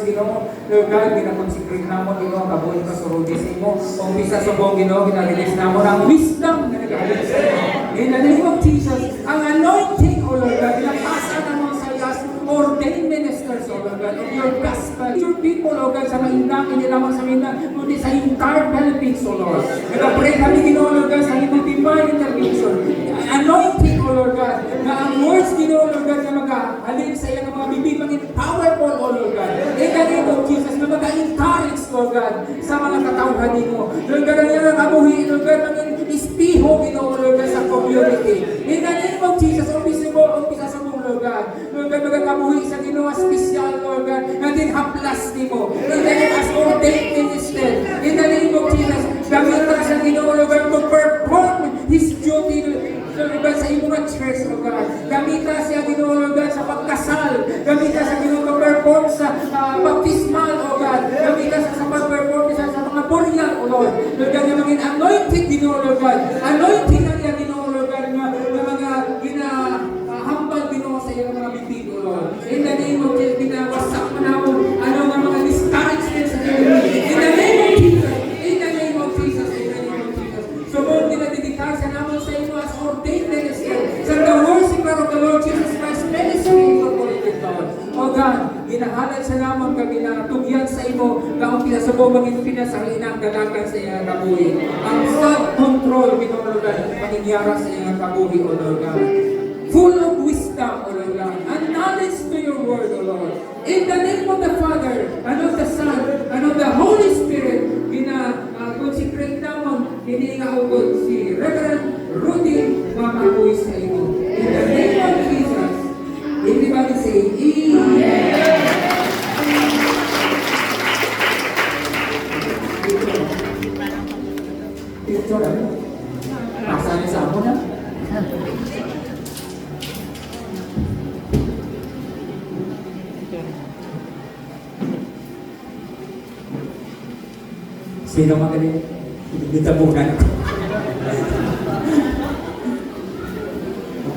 Ginoo. Lord God, ginakonsecrate namon Ginoo kabuhi ka surudis mo. Umpisa sa buong Ginoo, ginarelease namon ang wisdom na nagalit sa iyo. In the name of Jesus, ang anointing, O Lord God, pinapasa namon sa iyas, ordained ministers, O Lord God, of your gospel. Your people, O God, sa maindang, hindi lamang sa maindang, kundi sa entire Philippines, O Lord. Nag-pray kami, Ginoo, Lord God, sa iyong divine intervention. Anointing, O Lord God, na ang words, Ginoo, Lord God, na mag-halin sa iyong mga bibig, maging powerful, O Lord God. In the name of Jesus, na mag-encourage, Lord God, sa mga katauhan mo. Lord God, ang iyong kabuhi, Lord God, maging ispiho, Ginoo, Lord God, sa community. In the name of Jesus, umpisa sa mong, Lord God. Lord God, magkakabuhi sa Ginoo, special, Lord God, natin haplas ni mo. In the name as ordained minister. In the name of Jesus, gamitan sa Ginoo, Lord God, to perform His duty, Lord God, sa iyong mga church, Lord God. Gamitan siya, Ginoo, Lord God, sa pagkasal. Gamitan sa Ginoo, to perform sa baptismal, Lord God. Gamitan siya sa pag-perform sa mga burial, Lord. Lord God, yung mga anointed, Ginoo, Lord God. Anointed na niya, Ginoo, Lord God, na mga ginahambal, Ginoo, sa iyong mga bibig, Lord. In the name of Jesus, ginawasak mo na mo, mga discouragement sa iyo. In the name of Jesus, in the name of Jesus, in the name of Jesus. So, Lord, dinadedikar sa naman sa iyo as ordained minister sa the worshiper of the Lord Jesus Christ ministry incorporated, Lord. O God, ginahalad sa naman kami na tugyan sa iyo, kaong pinasubo maging pinasangin ang dalagan sa iyong kabuhi. Ang self-control, Ginoo, Lord God, mangyayara sa iyong kabuhi, O Lord God. Full of wisdom, O Lord God, and knowledge to your word, O Lord. In the name of the Father, and of the Son, and of the Holy Spirit, consecrate naman, hiningaugod si Reverend Rudy Mamabuy sa iyo. In the name of Jesus, everybody say, Amen. Picture, ano? Pasali sa ako na? Sino magaling? Ditabunan ko.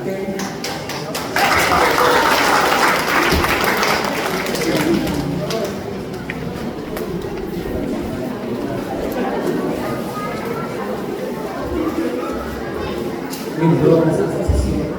Okay. Mindoro na sa sisiyo.